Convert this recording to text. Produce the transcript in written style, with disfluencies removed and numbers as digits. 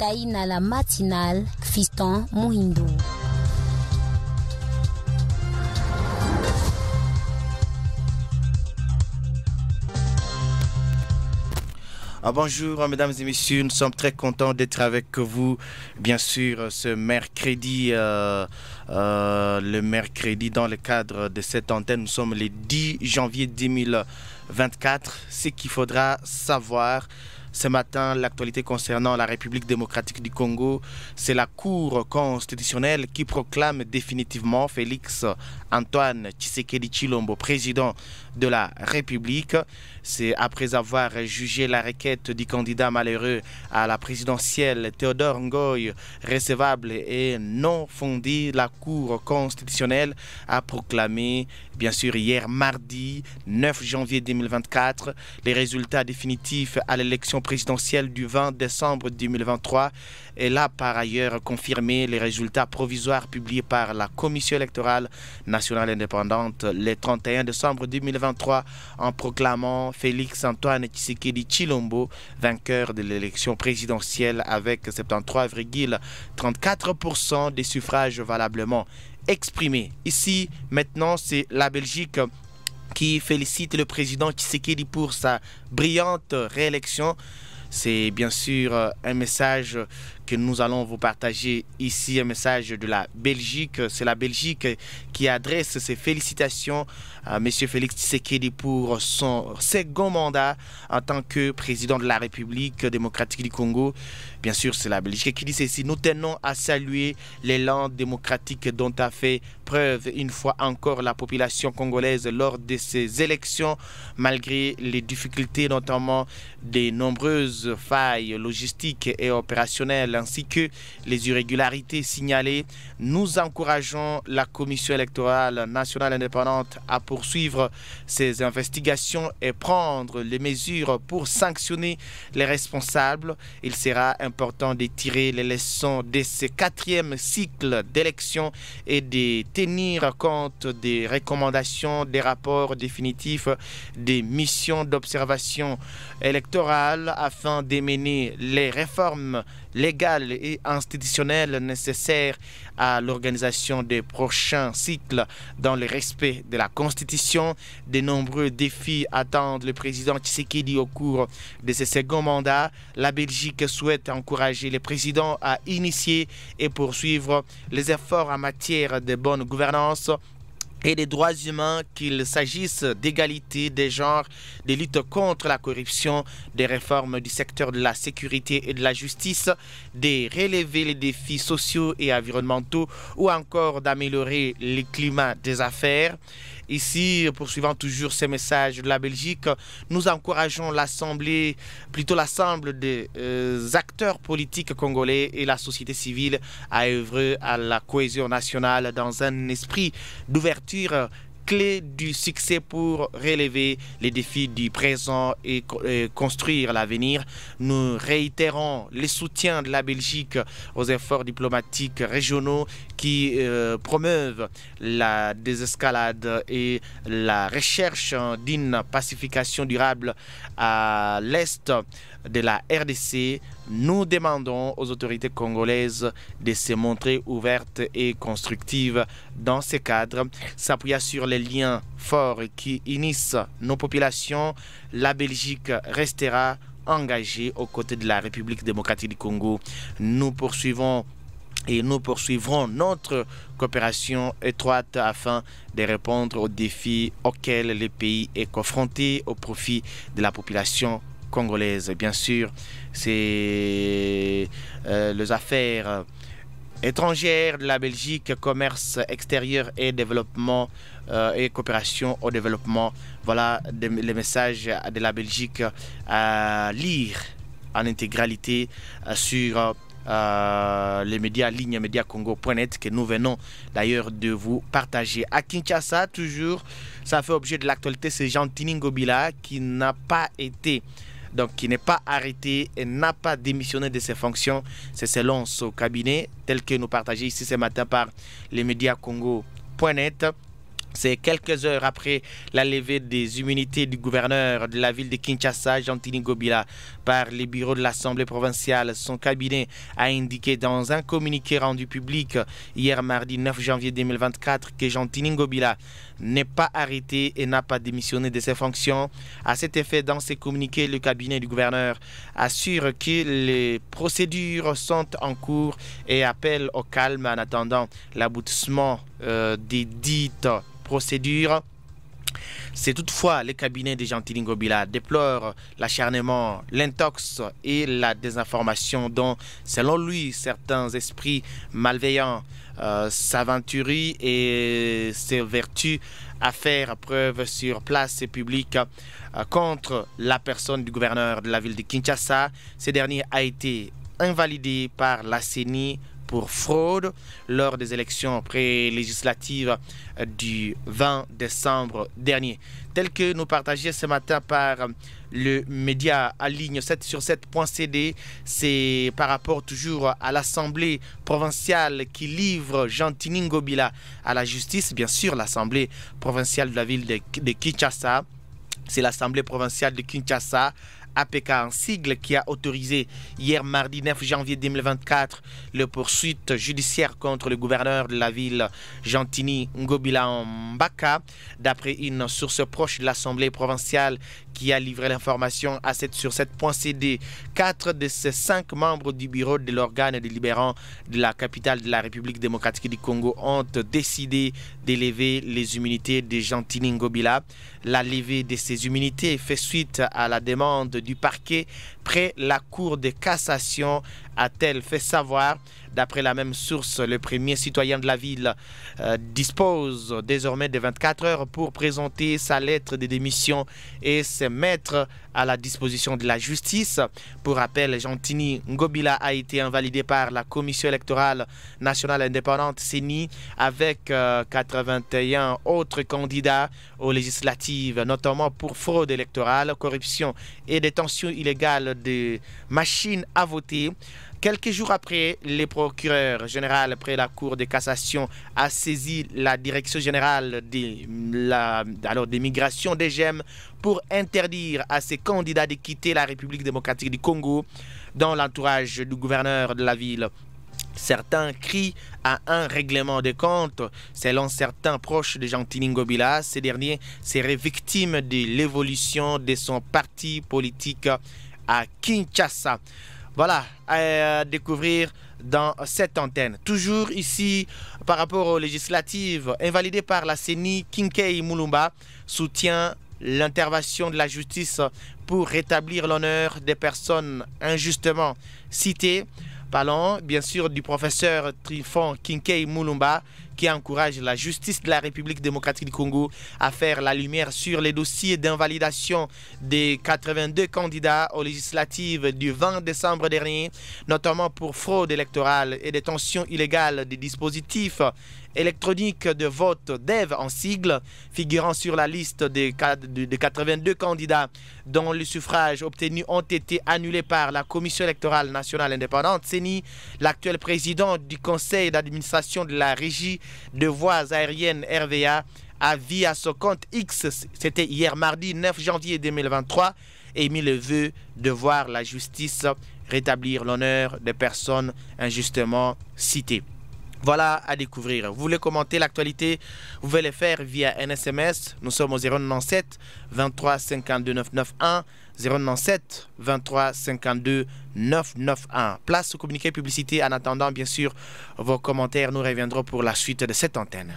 tai na la matinale Fiston Muhindo. Bonjour mesdames et messieurs, nous sommes très contents d'être avec vous, bien sûr, ce mercredi, le mercredi dans le cadre de cette antenne. Nous sommes le 10 janvier 2024. Ce qu'il faudra savoir ce matin, l'actualité concernant la République démocratique du Congo, c'est la Cour constitutionnelle qui proclame définitivement Félix Antoine Tshisekedi Tshilombo, président de la République. C'est après avoir jugé la requête du candidat malheureux à la présidentielle Théodore Ngoy recevable et non fondée, la Cour constitutionnelle a proclamé, bien sûr, hier mardi 9 janvier 2024, les résultats définitifs à l'élection présidentielle du 20 décembre 2023. Elle a par ailleurs confirmé les résultats provisoires publiés par la Commission électorale nationale indépendante le 31 décembre 2023 en proclamant Félix Antoine Tshisekedi Tshilombo vainqueur de l'élection présidentielle avec 73,34% des suffrages valablement exprimés. Ici, maintenant, c'est la Belgique qui félicite le président Tshisekedi pour sa brillante réélection. C'est bien sûr un message que nous allons vous partager ici, un message de la Belgique. C'est la Belgique qui adresse ses félicitations à M. Félix Tshisekedi pour son second mandat en tant que président de la République démocratique du Congo. Bien sûr, c'est la Belgique qui dit ceci. Nous tenons à saluer l'élan démocratique dont a fait preuve une fois encore la population congolaise lors de ces élections, malgré les difficultés, notamment des nombreuses failles logistiques et opérationnelles, ainsi que les irrégularités signalées. Nous encourageons la Commission électorale nationale indépendante à poursuivre ses investigations et prendre les mesures pour sanctionner les responsables. Il sera important de tirer les leçons de ce quatrième cycle d'élections et de tenir compte des recommandations, des rapports définitifs, des missions d'observation électorale afin de mener les réformes légales et institutionnelles nécessaires à l'organisation des prochains cycles dans le respect de la Constitution. De nombreux défis attendent le président Tshisekedi au cours de ce second mandat. La Belgique souhaite encourager le président à initier et poursuivre les efforts en matière de bonne gouvernance et des droits humains, qu'il s'agisse d'égalité des genres, de lutte contre la corruption, des réformes du secteur de la sécurité et de la justice, de relever les défis sociaux et environnementaux ou encore d'améliorer le climat des affaires. Ici, poursuivant toujours ces messages de la Belgique, nous encourageons l'ensemble des acteurs politiques congolais et la société civile à œuvrer à la cohésion nationale dans un esprit d'ouverture, clé du succès pour relever les défis du présent et construire l'avenir. Nous réitérons le soutien de la Belgique aux efforts diplomatiques régionaux qui promeuvent la désescalade et la recherche d'une pacification durable à l'est de la RDC. Nous demandons aux autorités congolaises de se montrer ouvertes et constructives dans ce cadre, s'appuyant sur les liens forts qui unissent nos populations. La Belgique restera engagée aux côtés de la République démocratique du Congo. Nous poursuivrons notre coopération étroite afin de répondre aux défis auxquels le pays est confronté au profit de la population congolaise. Bien sûr, c'est les affaires étrangères de la Belgique, commerce extérieur et développement et coopération au développement. Voilà les messages de la Belgique à lire en intégralité sur les médias ligne mediacongo.net que nous venons d'ailleurs de vous partager. À Kinshasa, toujours, ça fait objet de l'actualité, c'est Jean-Tini Ngobila qui n'a pas été, donc qui n'est pas arrêté et n'a pas démissionné de ses fonctions. C'est selon son cabinet, tel que nous partageons ici ce matin par les médias congo.net. C'est quelques heures après la levée des immunités du gouverneur de la ville de Kinshasa, Gentili Ngobila, par les bureaux de l'Assemblée provinciale. Son cabinet a indiqué dans un communiqué rendu public hier mardi 9 janvier 2024 que Gentili Ngobila n'est pas arrêté et n'a pas démissionné de ses fonctions. À cet effet, dans ses communiqués, le cabinet du gouverneur assure que les procédures sont en cours et appelle au calme en attendant l'aboutissement des dites procédures. C'est toutefois le cabinet de Gentili Ngobila déplore l'acharnement, l'intox et la désinformation dont, selon lui, certains esprits malveillants s'aventurent et s'évertuent à faire preuve sur place publique contre la personne du gouverneur de la ville de Kinshasa. Ce dernier a été invalidé par la CENI pour fraude lors des élections prélégislatives du 20 décembre dernier. Tel que nous partageons ce matin par le média à ligne 7 sur 7.cd, c'est par rapport toujours à l'Assemblée provinciale qui livre Gentili Ngobila à la justice. Bien sûr, l'Assemblée provinciale de la ville de Kinshasa, c'est l'Assemblée provinciale de Kinshasa, APK en sigle, qui a autorisé hier mardi 9 janvier 2024 le poursuite judiciaire contre le gouverneur de la ville Gentili Ngobila Mbaka. D'après une source proche de l'Assemblée provinciale qui a livré l'information à 7 sur 7.cd, 4 de ces 5 membres du bureau de l'organe délibérant de la capitale de la République démocratique du Congo ont décidé d'élever les immunités de Gentili Ngobila. La levée de ces immunités fait suite à la demande du parquet près la Cour de cassation, a-t-elle fait savoir. D'après la même source, le premier citoyen de la ville dispose désormais de 24 heures pour présenter sa lettre de démission et se mettre à la disposition de la justice. Pour rappel, Gentili Ngobila a été invalidé par la Commission électorale nationale indépendante CENI avec 81 autres candidats aux législatives, notamment pour fraude électorale, corruption et détention illégale de machines à voter. Quelques jours après, le procureur général près la Cour de cassation a saisi la direction générale des migrations des GEM pour interdire à ces candidats de quitter la République démocratique du Congo. Dans l'entourage du gouverneur de la ville, certains crient à un règlement de comptes. Selon certains proches de Gentili Ngobila, ces derniers seraient victimes de l'évolution de son parti politique à Kinshasa. Voilà, à découvrir dans cette antenne. Toujours ici, par rapport aux législatives invalidées par la CENI, Kinkei Mulumba soutient l'intervention de la justice pour rétablir l'honneur des personnes injustement citées. Parlons bien sûr du professeur Trifon Kinkei Mulumba qui encourage la justice de la République démocratique du Congo à faire la lumière sur les dossiers d'invalidation des 82 candidats aux législatives du 20 décembre dernier, notamment pour fraude électorale et détention illégale des dispositifs électroniques de vote DEV en sigle, figurant sur la liste de 82 candidats dont les suffrages obtenus ont été annulés par la Commission électorale nationale indépendante CENI. L'actuel président du conseil d'administration de la régie de voies aériennes RVA a via son compte X, c'était hier mardi 9 janvier 2023, émis le vœu de voir la justice rétablir l'honneur des personnes injustement citées. Voilà à découvrir. Vous voulez commenter l'actualité, vous pouvez le faire via un SMS. Nous sommes au 097 23 52 991 097 23 52 991. Place au communiqué publicité. En attendant, bien sûr, vos commentaires. Nous reviendrons pour la suite de cette antenne.